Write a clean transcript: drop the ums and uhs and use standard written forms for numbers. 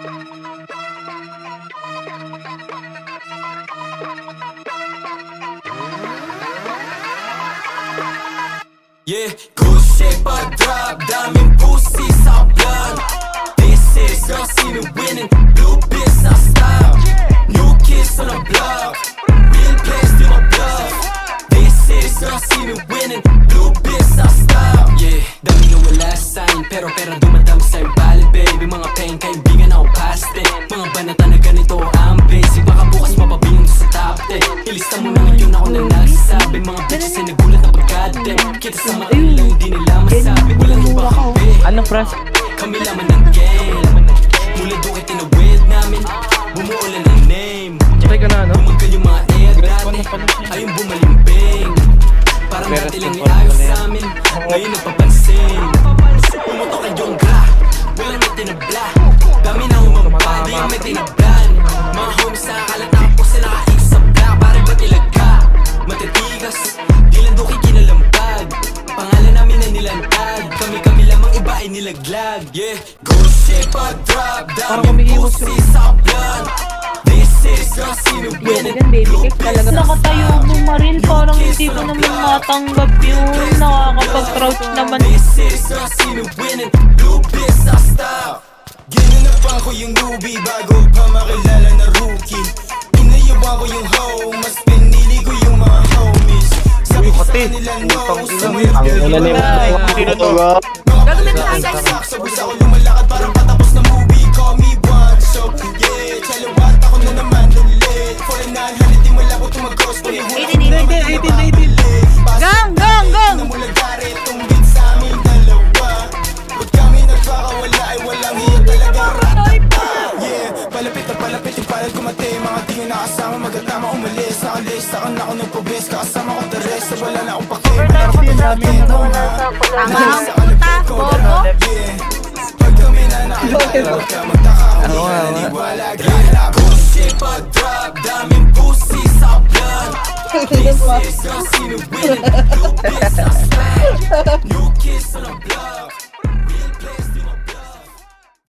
Yeah, good shape I drop, daming pussy sa vlog. This is your scene winning, blue biz sa style. New kids on the block, real place to my bluff. This is your scene winning, blue biz sa style. Yeah, dami na wala sign, pero pera dumadami sa'yo valid baby. Mga pain, kaibigan ako past it. Mga banata na ganito ang basic, baka bukas mapabilang sa top 10. Ilista mo na ngayon ako na nagsasabi. Mga bitches ay nagulat na pagkadem. Kita sa mga ilang hindi nila masabi. Walang iba kampi. Anong pras? Kami laman ng game. Mula doon ay tinawid namin. Bumuulan ng name. Try ka na, no? Bumagal yung mga air dati. Ayun bumalimbing. Parang dati lang iayos sa amin. Ngayon nagpapansin. Pumutok ang yongga. Walang may tinabla. Dami na humampa. Di yung may tinablan. Mga homies sa akalat ako sila kaisabla. Pare ba't ilaga? Matitigas. Di lang doon kinalampag. Pangalan namin na nilantag. Kami lamang iba ay nilaglag. Yeah, good shape I drop. Daming pussy sa vlog. This is your scene winning. Yan, baby cake talaga. Nakatayo bumaril, parang hindi ko naman matanggap yun. Nakakapag-crouch naman. This is your scene winning. Blue biz sa style. Ginanapan ko yung newbie bago pa makilala na rookie. Inayawan ko yung hoe, mas pinili ko yung mga homies. Sabi ko sa kanila no, sa may sabos ako lumalakad parang patapos na movie. Call me one, so yeah, chalawat ako na naman ulit. For a 900 di wala ko tumagos. 18. Gang! Namula gari itong beat sa aming dalawa. Pag kami nagpakawala ay walang hiya talaga. Yeah, palapit yung palad kumate. Mga di nyo nakasama magatama umalis. Nakalis, saka na ako nagpabis. Kakasama ko tares, sa wala na akong pake. Meron ko pinatin mo nga. Nakalis sa kalapit ko. Yeah, pag kami na nakalala, huwag ka magtaka. Hindi ka naniwala. Good shape I drop, daming pussy sa vlog. This is your scene winning, blue biz sa style. New kids on the block.